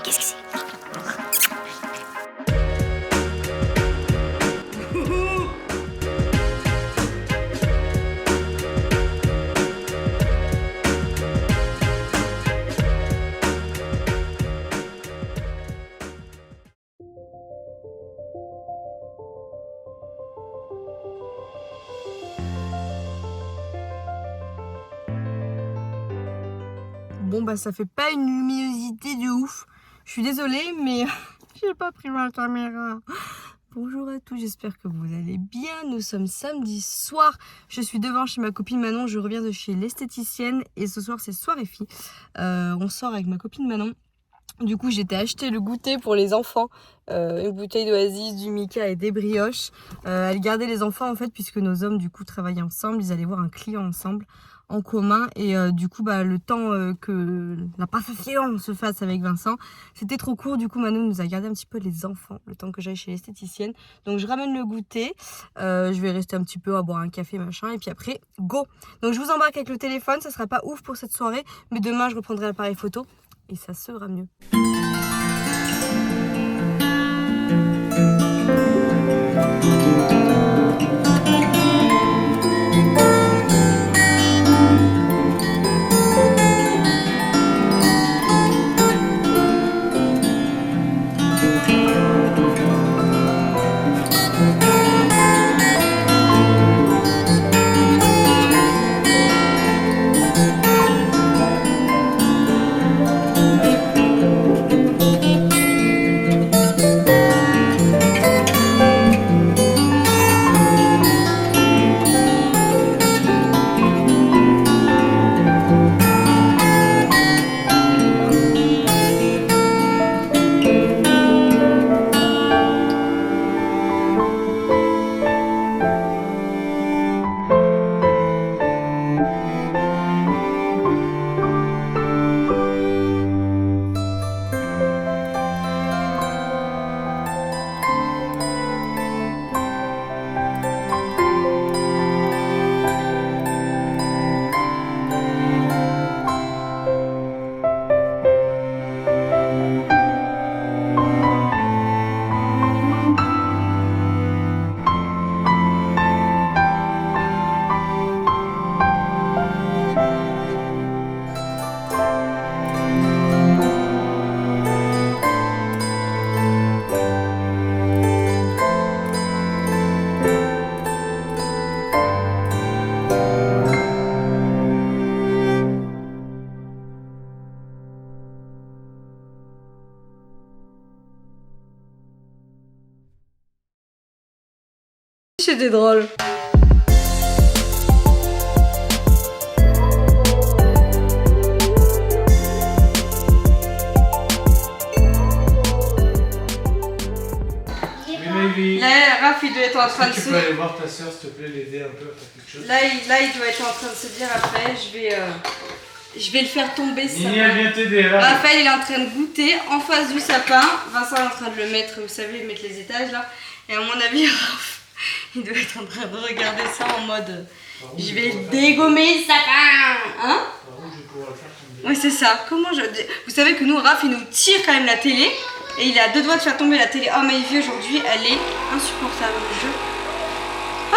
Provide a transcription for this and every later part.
Qu'est-ce que c'est? Bon bah ça fait pas une luminosité de ouf. Je suis désolée mais j'ai pas pris ma caméra. Bonjour à tous, j'espère que vous allez bien. Nous sommes samedi soir. Je suis devant chez ma copine Manon. Je reviens de chez l'esthéticienne et ce soir c'est soirée fille. On sort avec ma copine Manon. Du coup j'étais acheter le goûter pour les enfants, une bouteille d'Oasis, du Mika et des brioches. Elle gardait les enfants en fait puisque nos hommes du coup travaillaient ensemble, ils allaient voir un client ensemble en commun et du coup bah le temps que la passation se fasse avec Vincent c'était trop court. Du coup Manon nous a gardé un petit peu les enfants le temps que j'aille chez l'esthéticienne. Donc je ramène le goûter, je vais rester un petit peu à boire un café machin et puis après go. Donc je vous embarque avec le téléphone, ça sera pas ouf pour cette soirée mais demain je reprendrai l'appareil photo et ça sera mieux. C'était drôle. Là, Raph, il doit être en train de se... Tu peux aller voir ta soeur, s'il te plaît, l'aider un peu à faire quelque chose. Là, il doit être en train de se dire après, je vais le faire tomber ça. Nini, elle vient t'aider là. Raphaël, il est en train de goûter en face du sapin. Vincent est en train de le mettre, vous savez, mettre les étages là. Et à mon avis, Raph, il doit être en train de regarder ça en mode je vais dégommer le sapin. Hein? Oui, c'est ça. Comment je... Vous savez que nous, Raph, il nous tire quand même la télé. Et il est à deux doigts de faire tomber la télé. Oh, ma vie aujourd'hui, elle est insupportable. Ah,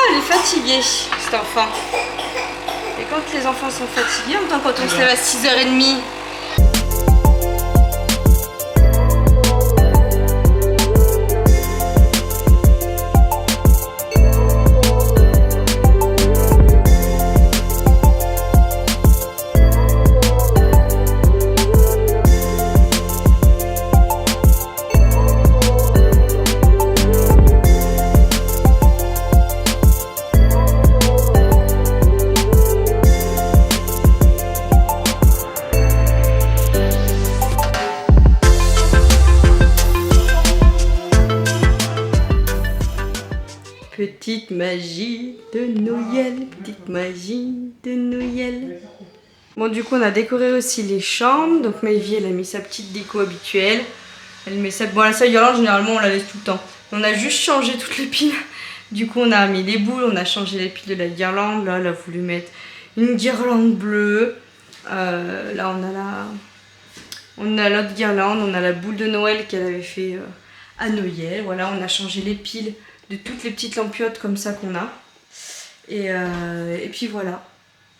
elle est fatiguée, cet enfant. Et quand les enfants sont fatigués, en tant quand on se lève à 6h30. Petite magie de Noël, petite magie de Noël. Bon, du coup, on a décoré aussi les chambres. Donc, Maëvie, elle a mis sa petite déco habituelle. Elle met ça. Bon, la seule guirlande, généralement, on la laisse tout le temps. On a juste changé toutes les piles. Du coup, on a mis les boules, on a changé les piles de la guirlande. Là, elle a voulu mettre une guirlande bleue. Là, On a l'autre guirlande, on a la boule de Noël qu'elle avait fait à Noël. Voilà, on a changé les piles de toutes les petites lampiottes comme ça qu'on a. Et puis voilà,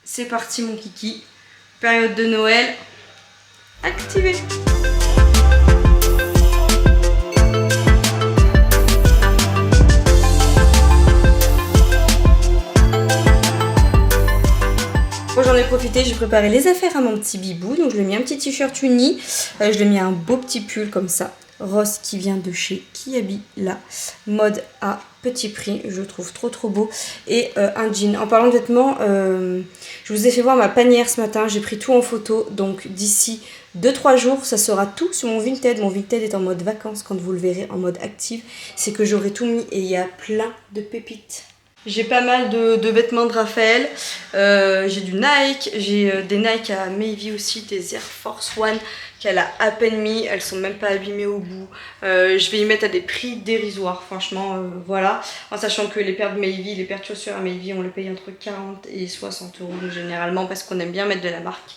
c'est parti mon kiki. Période de Noël activée. J'en ai profité, j'ai préparé les affaires à mon petit bibou. Donc je lui ai mis un petit t-shirt uni, je lui ai mis un beau petit pull comme ça, rose qui vient de chez Kiabi là, mode à petit prix, je trouve trop beau. Et un jean. En parlant de vêtements, je vous ai fait voir ma panière ce matin, j'ai pris tout en photo. Donc d'ici 2-3 jours, ça sera tout sur mon Vinted. Mon Vinted est en mode vacances, quand vous le verrez en mode active, c'est que j'aurai tout mis et il y a plein de pépites. J'ai pas mal de vêtements de Raphaël, j'ai du Nike, j'ai des Nike à Maybe aussi, des Air Force One qu'elle a à peine mis, elles sont même pas abîmées au bout. Je vais y mettre à des prix dérisoires, franchement, voilà. En sachant que les paires de Maybe, les paires de chaussures à Maybe, on les paye entre 40 et 60 euros généralement parce qu'on aime bien mettre de la marque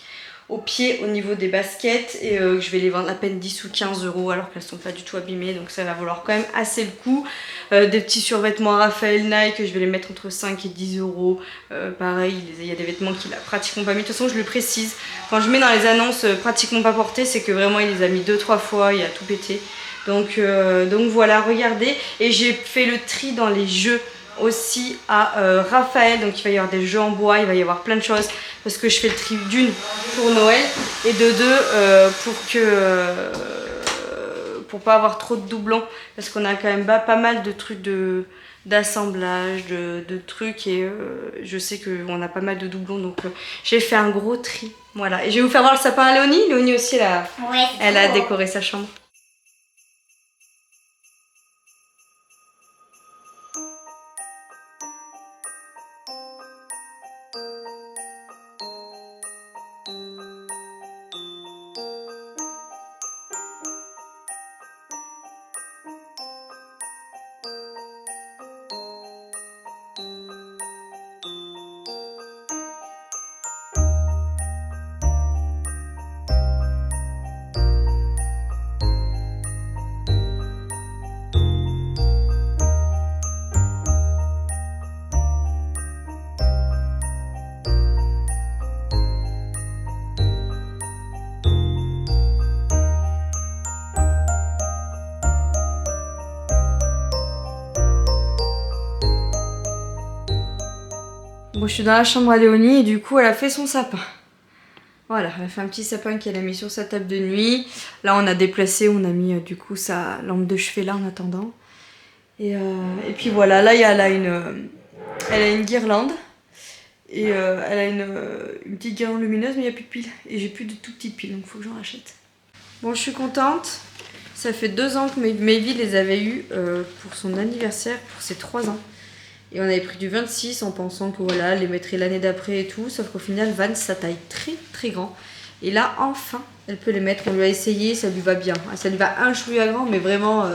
au pied au niveau des baskets et je vais les vendre à peine 10 ou 15 euros alors qu'elles sont pas du tout abîmées, donc ça va valoir quand même assez le coup. Des petits survêtements Raphaël Nike, je vais les mettre entre 5 et 10 euros. Pareil, il y a des vêtements qu'il a pratiquement pas mis. De toute façon, je le précise, quand je mets dans les annonces pratiquement pas portés, c'est que vraiment il les a mis 2-3 fois, il a tout pété. Donc voilà, regardez. Et j'ai fait le tri dans les jeux aussi à Raphaël, donc il va y avoir des jeux en bois, il va y avoir plein de choses parce que je fais le tri d'une pour Noël et de deux pour pas avoir trop de doublons parce qu'on a quand même pas mal de trucs d'assemblage, de trucs et je sais qu'on a pas mal de doublons, donc j'ai fait un gros tri, voilà. Et je vais vous faire voir le sapin à Léonie. Léonie aussi elle a décoré sa chambre. Bon, je suis dans la chambre à Léonie et du coup elle a fait son sapin. Voilà, elle a fait un petit sapin qu'elle a mis sur sa table de nuit. Là on a déplacé, on a mis du coup sa lampe de chevet là en attendant. Et puis voilà, là elle a une guirlande. Et elle a une petite guirlande lumineuse mais il n'y a plus de piles. Et j'ai plus de tout petites piles, donc il faut que j'en rachète. Bon, je suis contente. Ça fait 2 ans que Maybe les avait eues pour son anniversaire, pour ses 3 ans. Et on avait pris du 26 en pensant que voilà, elle les mettrait l'année d'après et tout. Sauf qu'au final, Van, sa taille très grand. Et là, enfin, elle peut les mettre. On lui a essayé, ça lui va bien. Ça lui va un chouïa grand, mais vraiment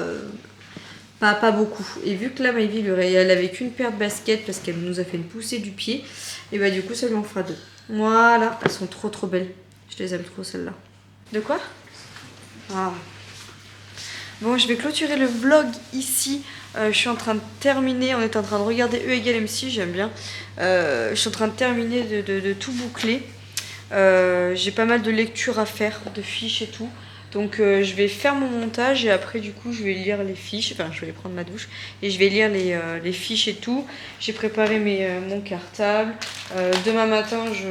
pas beaucoup. Et vu que là, Maybe, elle avait qu'une paire de baskets parce qu'elle nous a fait une poussée du pied. Et bah du coup, ça lui en fera 2. Voilà, elles sont trop belles. Je les aime trop, celles-là. De quoi? Ah. Bon, je vais clôturer le vlog ici. Je suis en train de terminer, on est en train de regarder E égale MC, j'aime bien. Je suis en train de terminer de tout boucler. J'ai pas mal de lectures à faire, de fiches et tout. Donc je vais faire mon montage et après du coup je vais lire les fiches, enfin je vais prendre ma douche et je vais lire les fiches et tout. J'ai préparé mon cartable. Demain matin je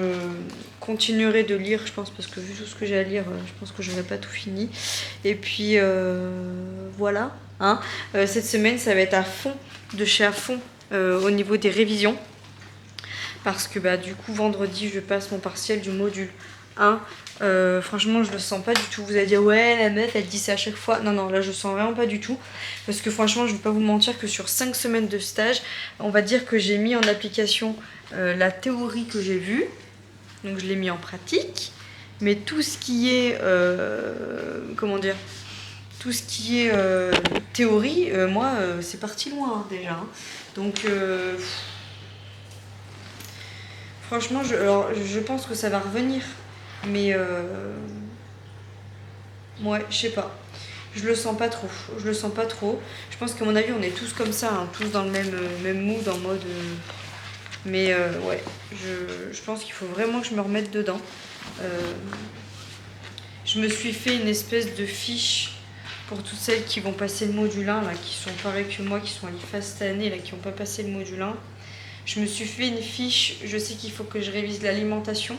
continuerai de lire je pense parce que vu tout ce que j'ai à lire je pense que j'aurai pas tout fini. Et puis voilà, hein. Cette semaine ça va être à fond, de chez à fond au niveau des révisions. Parce que bah, du coup vendredi je passe mon partiel du module 1. Franchement je le sens pas du tout. Vous allez dire ouais la meuf elle dit ça à chaque fois. Non là je sens vraiment pas du tout. Parce que franchement je vais pas vous mentir que sur 5 semaines de stage, on va dire que j'ai mis en application la théorie que j'ai vue. Donc je l'ai mis en pratique. Mais tout ce qui est comment dire, tout ce qui est théorie, moi c'est parti loin hein, déjà. Hein. Donc franchement je pense que ça va revenir. Mais Ouais, je sais pas. Je le sens pas trop. Je le sens pas trop. Je pense qu'à mon avis, on est tous comme ça, hein, tous dans le même mood, en mode. Mais ouais, je pense qu'il faut vraiment que je me remette dedans. Je me suis fait une espèce de fiche pour toutes celles qui vont passer le module 1, là, qui sont pareilles que moi, qui sont à l'IFA cette année, là, qui n'ont pas passé le module 1. Je me suis fait une fiche, je sais qu'il faut que je révise l'alimentation,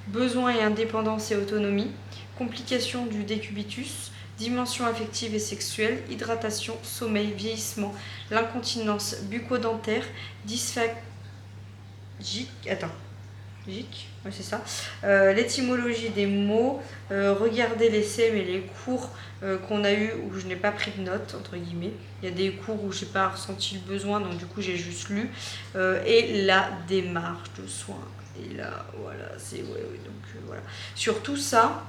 besoins et indépendance et autonomie, complications du décubitus, dimension affective et sexuelle, hydratation, sommeil, vieillissement, l'incontinence bucco-dentaire, dysphagie, ouais, c'est ça. L'étymologie des mots, regarder les SEM et les cours qu'on a eu où je n'ai pas pris de notes, entre guillemets. Il y a des cours où je n'ai pas ressenti le besoin, donc du coup j'ai juste lu. Et la démarche de soins. Et là, voilà, c'est... Ouais, donc voilà. Sur tout ça,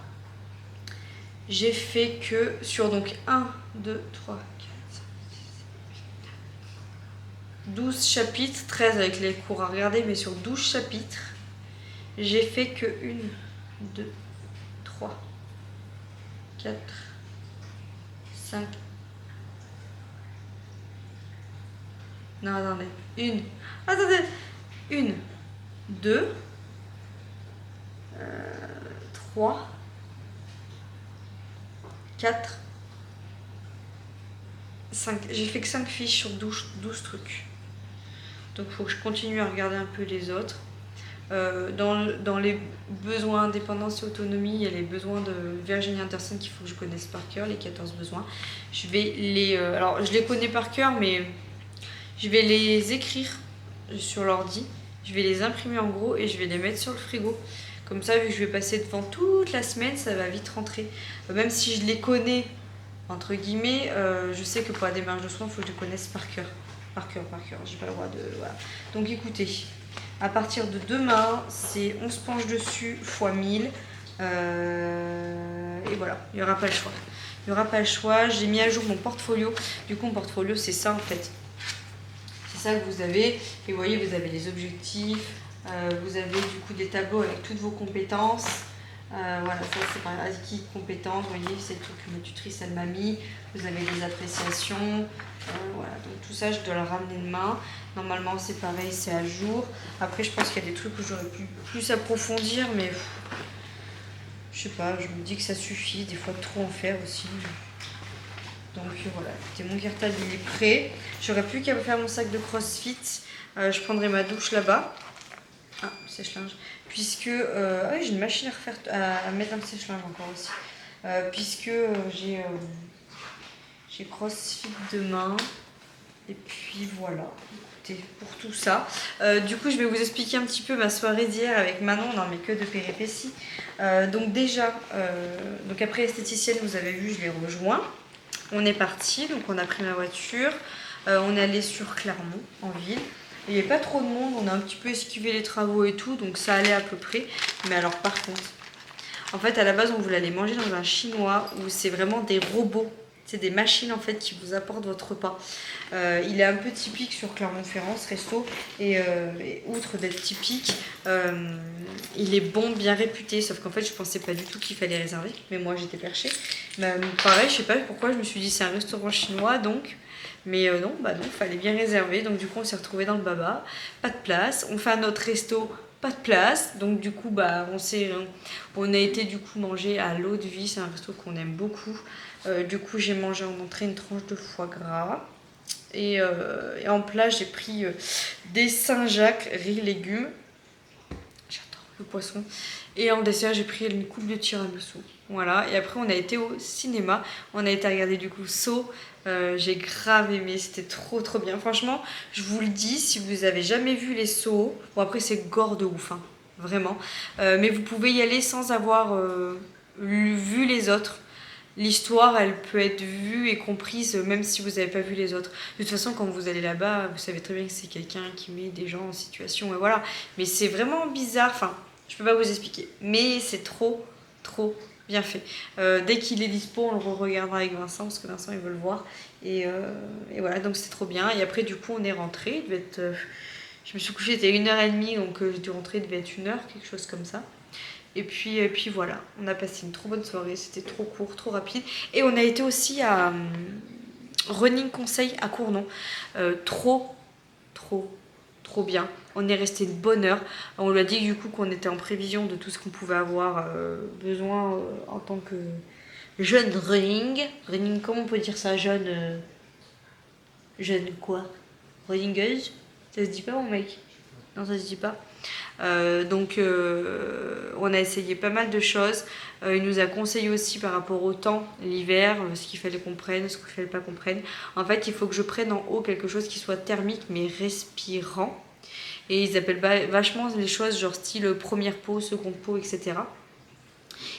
j'ai fait que sur donc 1, 2, 3, 4, 5, 12 chapitres, 13 avec les cours à regarder, mais sur 12 chapitres, j'ai fait que 1, 2, 3, 4, 5. Non, attendez. Attendez. 1, 2, 3, 4, 5. J'ai fait que 5 fiches sur 12 trucs. Donc il faut que je continue à regarder un peu les autres. Dans les besoins indépendance et autonomie, il y a les besoins de Virginie Anderson qu'il faut que je connaisse par cœur, les 14 besoins. Je vais les... alors je les connais par cœur, mais je vais les écrire sur l'ordi. Je vais les imprimer en gros et je vais les mettre sur le frigo. Comme ça, vu que je vais passer devant toute la semaine, ça va vite rentrer. Même si je les connais, entre guillemets, je sais que pour la démarche de soins, il faut que je les connaisse par cœur. Par cœur. J'ai pas le droit de... Voilà. Donc écoutez, à partir de demain, c'est on se penche dessus x 1000. Et voilà, il n'y aura pas le choix. Il n'y aura pas le choix. J'ai mis à jour mon portfolio. Du coup, mon portfolio, c'est ça en fait. C'est ça que vous avez. Et vous voyez, vous avez les objectifs. Vous avez du coup des tableaux avec toutes vos compétences. Voilà, ça c'est par acquis compétences. Vous voyez, c'est le truc que ma tutrice elle m'a mis. Vous avez des appréciations. Voilà, donc tout ça, je dois le ramener demain. Normalement, c'est pareil, c'est à jour. Après, je pense qu'il y a des trucs que j'aurais pu plus approfondir, mais je sais pas, je me dis que ça suffit. Des fois, de trop en faire aussi. Donc voilà, écoutez, mon cartable il est prêt. J'aurais plus qu'à faire mon sac de CrossFit. Je prendrai ma douche là-bas. Ah, sèche-linge. Puisque ah oui, j'ai une machine à refaire, à mettre dans le sèche-linge encore aussi. Puisque j'ai CrossFit demain. Et puis voilà, écoutez, pour tout ça. Du coup, je vais vous expliquer un petit peu ma soirée d'hier avec Manon dans mes queues de péripéties. Donc déjà, donc après esthéticienne, vous avez vu, je l'ai rejoint. On est parti, donc on a pris ma voiture. On est allé sur Clermont, en ville. Il n'y avait pas trop de monde, on a un petit peu esquivé les travaux et tout, donc ça allait à peu près. Mais alors par contre, en fait à la base on voulait aller manger dans un chinois où c'est vraiment des robots. C'est des machines en fait qui vous apportent votre repas. Il est un peu typique sur Clermont-Ferrand ce resto et outre d'être typique, il est bon, bien réputé. Sauf qu'en fait je pensais pas du tout qu'il fallait réserver, mais moi j'étais perchée. Pareil, je sais pas pourquoi je me suis dit c'est un restaurant chinois donc. Mais non, il fallait bien réserver. Donc du coup, on s'est retrouvés dans le baba. Pas de place. On fait un autre resto, pas de place. Donc du coup, on a été du coup manger à l'Eau de Vie. C'est un resto qu'on aime beaucoup. Du coup, j'ai mangé en entrée une tranche de foie gras. Et en plat, j'ai pris des Saint-Jacques, riz, légumes. J'adore le poisson. Et en dessert, j'ai pris une coupe de tiramisu. Voilà. Et après, on a été au cinéma. On a été regarder du coup Saw. J'ai grave aimé, c'était trop bien. Franchement, je vous le dis, si vous avez jamais vu les Saw, bon après c'est gore de ouf, hein, vraiment. Mais vous pouvez y aller sans avoir vu les autres. L'histoire, elle peut être vue et comprise même si vous n'avez pas vu les autres. De toute façon, quand vous allez là-bas, vous savez très bien que c'est quelqu'un qui met des gens en situation, et voilà. Mais c'est vraiment bizarre, enfin, je peux pas vous expliquer. Mais c'est trop bien fait. Dès qu'il est dispo, on le regardera avec Vincent, parce que Vincent, il veut le voir. Et voilà, donc c'est trop bien. Et après, du coup, on est rentré. Il devait être, je me suis couchée, il était 1h30, donc j'ai dû rentrer, il devait être 1h, quelque chose comme ça. Et puis voilà, on a passé une trop bonne soirée, c'était trop court, trop rapide. Et on a été aussi à Running Conseil à Cournon. Trop bien. On est resté une bonne heure. On lui a dit du coup qu'on était en prévision de tout ce qu'on pouvait avoir besoin en tant que jeune running. Running, comment on peut dire ça? Jeune quoi? Runningeuse? Ça se dit pas mon mec? Non, ça se dit pas. Donc on a essayé pas mal de choses. Il nous a conseillé aussi par rapport au temps, l'hiver, ce qu'il fallait qu'on prenne, ce qu'il fallait pas qu'on prenne. En fait, il faut que je prenne en haut quelque chose qui soit thermique mais respirant. Et ils appellent vachement les choses genre style première peau, seconde peau, etc.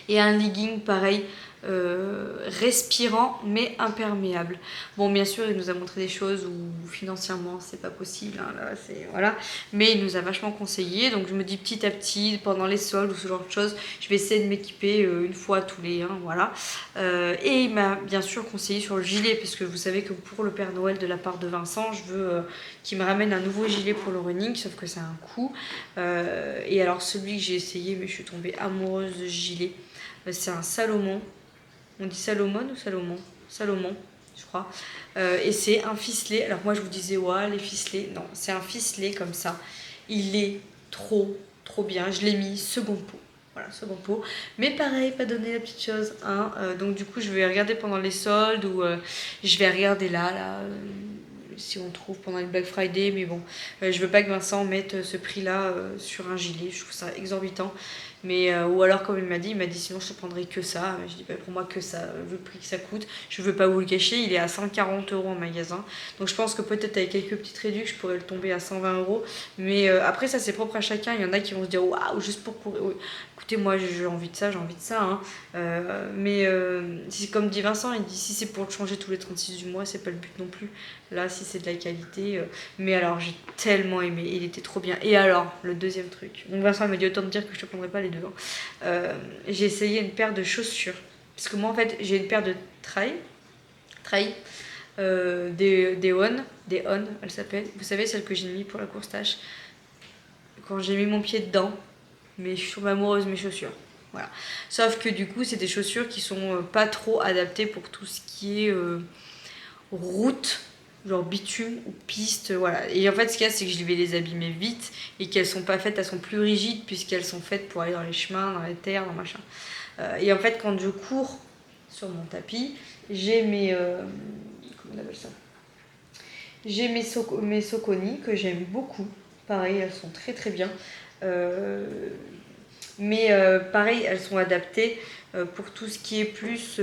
Et un legging pareil, respirant mais imperméable. Bon, bien sûr, il nous a montré des choses où financièrement c'est pas possible, hein, là, voilà. Mais il nous a vachement conseillé, donc je me dis petit à petit, pendant les soldes ou ce genre de choses, je vais essayer de m'équiper une fois tous les voilà. Et il m'a bien sûr conseillé sur le gilet, parce que vous savez que pour le Père Noël de la part de Vincent, je veux qu'il me ramène un nouveau gilet pour le running, sauf que c'est un coût. Et alors celui que j'ai essayé, mais je suis tombée amoureuse de ce gilet. C'est un Salomon. On dit Salomon ou Salomon? Salomon, je crois. Et c'est un ficelé. Alors moi je vous disais, ouais, les ficelés. Non, c'est un ficelé comme ça. Il est trop bien. Je l'ai mis seconde peau. Voilà, seconde peau. Mais pareil, pas donner la petite chose. Hein. Donc du coup, je vais regarder pendant les soldes ou je vais regarder là si on trouve pendant les Black Friday. Mais bon, je veux pas que Vincent mette ce prix-là sur un gilet. Je trouve ça exorbitant. Mais ou alors comme il m'a dit sinon je te prendrai que ça. Je dis pas pour moi que ça, vu le prix que ça coûte, je veux pas vous le cacher, il est à 140 € en magasin. Donc je pense que peut-être avec quelques petites réductions, je pourrais le tomber à 120 €. Mais après ça c'est propre à chacun, il y en a qui vont se dire waouh juste pour courir. Oui. Écoutez, moi j'ai envie de ça, hein. Mais comme dit Vincent, il dit si c'est pour le changer tous les 36 du mois, c'est pas le but non plus. Là si c'est de la qualité. Mais alors j'ai tellement aimé, il était trop bien. Et alors, le deuxième truc. Donc Vincent m'a dit autant te dire que je te prendrai pas les deux. J'ai essayé une paire de chaussures. Parce que moi en fait j'ai une paire de trail. Des On, elle s'appelle. Vous savez celle que j'ai mis pour la course tâche. Quand j'ai mis mon pied dedans, mais je suis tombée amoureuse de mes chaussures. Voilà. Sauf que du coup c'est des chaussures qui sont pas trop adaptées pour tout ce qui est route, genre bitume ou piste, voilà. Et en fait, ce qu'il y a, c'est que je vais les abîmer vite et qu'elles sont pas faites, elles sont plus rigides puisqu'elles sont faites pour aller dans les chemins, dans les terres, dans machin. Et en fait, quand je cours sur mon tapis, j'ai mes... comment on appelle ça? J'ai mes Saucony que j'aime beaucoup. Pareil, elles sont très bien. Mais pareil, elles sont adaptées pour tout ce qui est plus...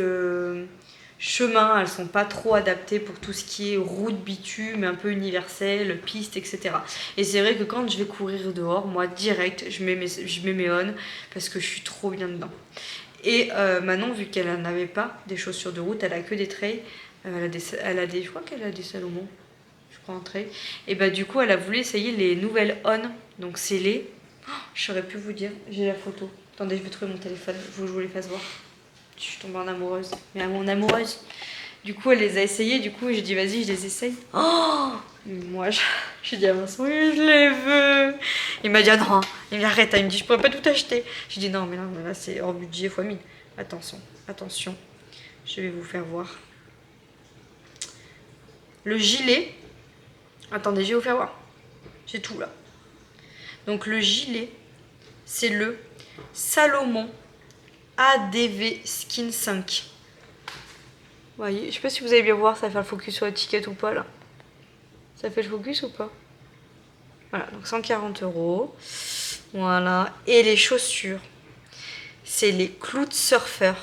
chemin, elles sont pas trop adaptées pour tout ce qui est route, bitume, un peu universel, piste, etc. Et c'est vrai que quand je vais courir dehors, moi direct, je mets mes on parce que je suis trop bien dedans. Et Manon, vu qu'elle n'avait pas des chaussures de route, elle a que des trails, je crois qu'elle a des Salomon, je crois en trail. Et bah du coup, elle a voulu essayer les nouvelles on, donc c'est les... Oh, je saurais plus vous dire, j'ai la photo. Attendez, je vais trouver mon téléphone, je vous les fasse voir. Je suis tombée en amoureuse. Mais à mon amoureuse. Du coup, elle les a essayées. Du coup, j'ai dit, vas-y, je les essaye. Oh, moi, j'ai dit à Vincent, oui, je les veux. Il m'a dit, ah non. Il me dit, arrête. Il me dit, je pourrais pas tout acheter. J'ai dit, non, mais là c'est hors budget x 1000. Attention. Je vais vous faire voir. Le gilet. Attendez, je vais vous faire voir. J'ai tout là. Donc, le gilet, c'est le Salomon ADV Skin 5. Vous voyez, je sais pas si vous allez bien voir, ça fait le focus sur l'étiquette ou pas là. Ça fait le focus ou pas? Voilà, donc 140 €. Voilà. Et les chaussures, c'est les Cloud Surfer.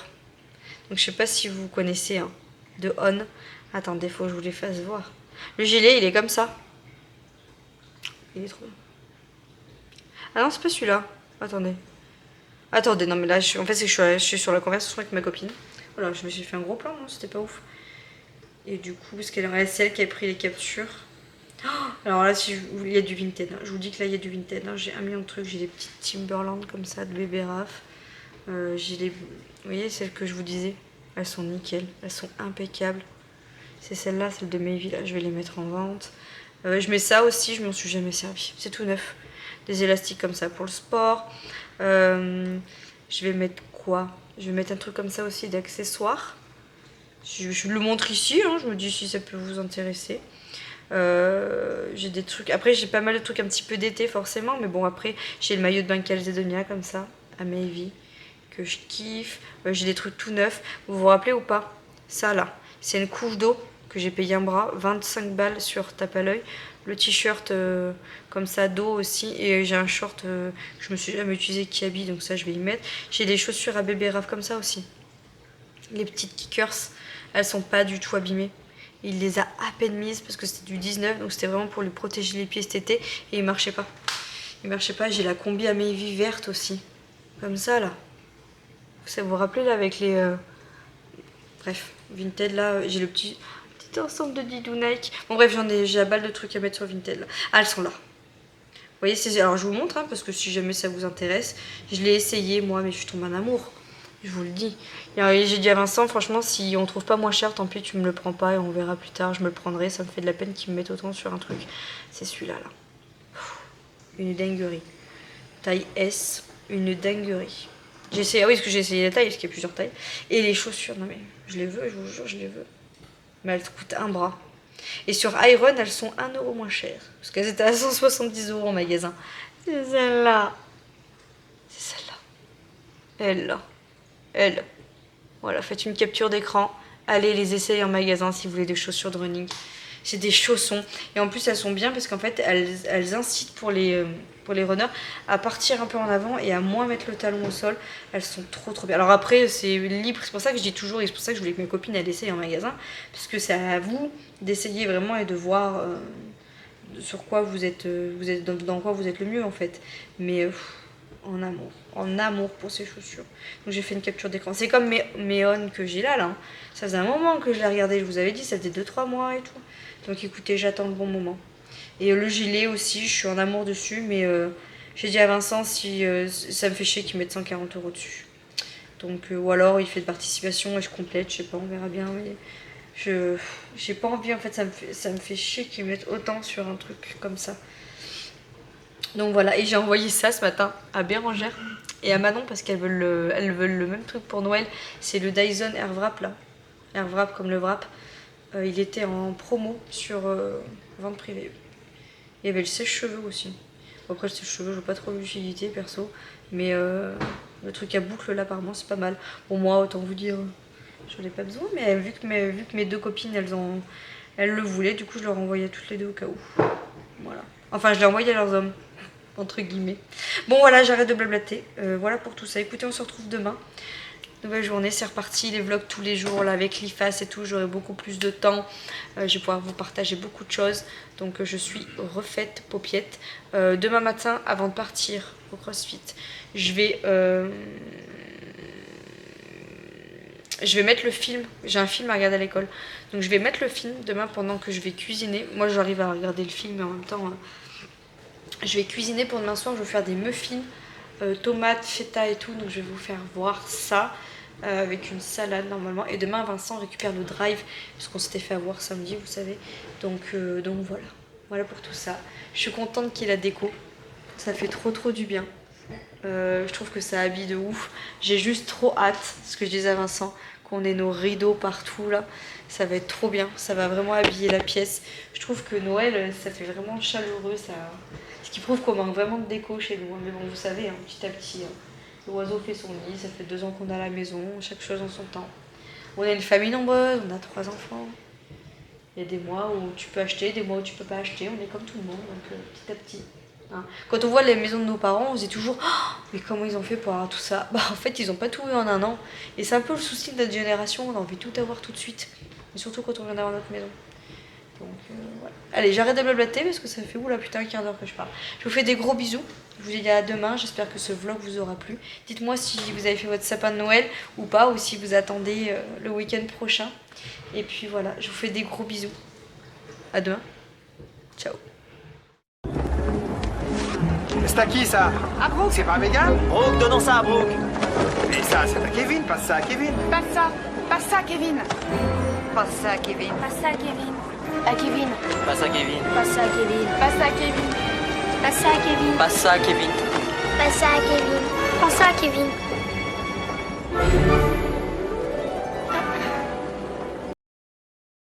Donc je sais pas si vous connaissez, hein, de On. Attendez, faut que je vous les fasse voir. Le gilet, il est comme ça. Il est trop bien. Ah non, c'est pas celui-là. Attendez, non mais là, en fait, c'est que je suis sur la conversation avec ma copine. Voilà, je me suis fait un gros plan, non, c'était pas ouf. Et du coup, parce qu'elle c'est elle qui a pris les captures. Oh, alors là, il y a du Vinted. Hein. Je vous dis que là, il y a du Vinted. Hein. J'ai un million de trucs. J'ai des petites Timberland comme ça, de bébé Raph. J'ai les... Vous voyez, celles que je vous disais. Elles sont nickel. Elles sont impeccables. C'est celle-là, celle de Mayville. Là, je vais les mettre en vente. Je mets ça aussi, je m'en suis jamais servi. C'est tout neuf. Des élastiques comme ça pour le sport. Je vais mettre quoi? Je vais mettre un truc comme ça aussi d'accessoires. Je le montre ici, hein, je me dis si ça peut vous intéresser. J'ai des trucs, après j'ai pas mal de trucs un petit peu d'été forcément, mais bon après j'ai le maillot de bain Calzedonia comme ça, à Maybe, que je kiffe. J'ai des trucs tout neufs, vous vous rappelez ou pas? Ça là, c'est une couche d'eau que j'ai payé un bras, 25 balles sur tape à l'œil. Le t-shirt comme ça d'eau aussi, et j'ai un short que je me suis jamais utilisé qui habille, donc ça je vais y mettre. J'ai des chaussures à bébé Rave comme ça aussi, les petites kickers, elles sont pas du tout abîmées. Il les a à peine mises parce que c'était du 19, donc c'était vraiment pour lui protéger les pieds cet été, et il marchait pas. Il marchait pas. J'ai la combi à Maybe verte aussi, comme ça là. Ça vous rappelez là avec les bref, Vinted là, j'ai le petit ensemble de Didou Nike. Bon bref, j'ai la balle de trucs à mettre sur Vinted là. Ah, elles sont là. Vous voyez, alors je vous montre hein, parce que si jamais ça vous intéresse, je l'ai essayé moi, mais je suis tombée en amour. Je vous le dis. J'ai dit à Vincent, franchement, si on trouve pas moins cher, tant pis, tu me le prends pas et on verra plus tard. Je me le prendrai. Ça me fait de la peine qu'ils me mettent autant sur un truc. C'est celui-là, là. Une dinguerie. Taille S, une dinguerie. J'ai essayé, ah oui, parce que j'ai essayé la taille, parce qu'il y a plusieurs tailles. Et les chaussures, non mais, je les veux, je vous jure, je les veux. Mais elles coûtent un bras. Et sur Iron, elles sont 1 € moins chères. Parce qu'elles étaient à 170 € en magasin. C'est celle-là. C'est celle-là. Elle-là. Elle. Voilà, faites une capture d'écran. Allez les essayer en magasin si vous voulez des chaussures de running. C'est des chaussons. Et en plus, elles sont bien parce qu'en fait, elles incitent pour les runners à partir un peu en avant et à moins mettre le talon au sol. Elles sont trop bien. Alors après, c'est libre. C'est pour ça que je dis toujours, et c'est pour ça que je voulais que mes copines elles essayent en magasin. Parce que c'est à vous d'essayer vraiment et de voir sur quoi vous êtes dans quoi vous êtes le mieux en fait. Mais en amour pour ces chaussures. Donc j'ai fait une capture d'écran. C'est comme mes on que j'ai là. Ça faisait un moment que je l'ai regardé, je vous avais dit, ça faisait 2-3 mois et tout. Donc écoutez, j'attends le bon moment. Et le gilet aussi, je suis en amour dessus, mais j'ai dit à Vincent si ça me fait chier qu'il mette 140 € dessus. Donc ou alors il fait de participation et je complète, je sais pas, on verra bien. Mais j'ai pas envie, en fait, ça me fait chier qu'ils mettent autant sur un truc comme ça. Donc voilà, et j'ai envoyé ça ce matin à Bérangère et à Manon parce qu'elles veulent le même truc pour Noël. C'est le Dyson Airwrap là. Airwrap comme le wrap. Il était en promo sur vente privée. Il y avait le sèche-cheveux aussi. Bon, après le sèche-cheveux, je vois pas trop l'utilité perso. Mais le truc à boucle là apparemment c'est pas mal. Bon, moi autant vous dire, j'en ai pas besoin. Mais vu que mes deux copines elles le voulaient, du coup je leur envoyais toutes les deux au cas où. Voilà. Enfin je l'ai envoyé à leurs hommes. Entre guillemets. Bon voilà, j'arrête de blablater. Voilà pour tout ça. Écoutez, on se retrouve demain. Nouvelle journée, c'est reparti. Les vlogs tous les jours là avec l'IFAS et tout. J'aurai beaucoup plus de temps. Je vais pouvoir vous partager beaucoup de choses. Donc je suis refaite, paupiette. Demain matin, avant de partir au CrossFit, je vais mettre le film. J'ai un film à regarder à l'école. Donc je vais mettre le film demain pendant que je vais cuisiner. Moi j'arrive à regarder le film mais en même temps... je vais cuisiner pour demain soir, je vais faire des muffins, tomates, feta et tout. Donc je vais vous faire voir ça avec une salade normalement. Et demain Vincent récupère le drive, parce qu'on s'était fait avoir samedi, vous savez. Donc voilà, voilà pour tout ça. Je suis contente qu'il y ait la déco, ça fait trop du bien. Je trouve que ça habille de ouf. J'ai juste trop hâte, ce que je disais à Vincent, qu'on ait nos rideaux partout là. Ça va être trop bien, ça va vraiment habiller la pièce. Je trouve que Noël, ça fait vraiment chaleureux, ça... ce qui prouve qu'on manque vraiment de déco chez nous. Mais bon, vous savez, hein, petit à petit, l'oiseau fait son nid, ça fait 2 ans qu'on a la maison, chaque chose en son temps. On a une famille nombreuse, on a 3 enfants. Il y a des mois où tu peux acheter, des mois où tu peux pas acheter, on est comme tout le monde, donc petit à petit. Hein. Quand on voit les maisons de nos parents, on se dit toujours oh, mais comment ils ont fait pour avoir tout ça? Bah en fait, ils ont pas tout eu en un an. Et c'est un peu le souci de notre génération, on a envie de tout avoir tout de suite. Et surtout quand on vient d'avoir notre maison. Donc voilà. Allez, j'arrête de blablater parce que ça fait oula putain un quart d'heure que je parle. Je vous fais des gros bisous. Je vous dis à demain. J'espère que ce vlog vous aura plu. Dites-moi si vous avez fait votre sapin de Noël ou pas, ou si vous attendez le week-end prochain. Et puis voilà, je vous fais des gros bisous. À demain. Ciao. C'est à qui ça? À Brooke. C'est pas Megan? Brooke, donnons ça à Brooke. Et ça, c'est à Kevin, passe ça à Kevin. Passe ça, Kevin. Passe ça à Kevin. Passe ça à Kevin. À Kevin. Passe à Kevin. Passe ça à Kevin. Passe ça à Kevin. Passe ça à Kevin. Passe ça à Kevin. Passe ça à Kevin. Passe ça à Kevin.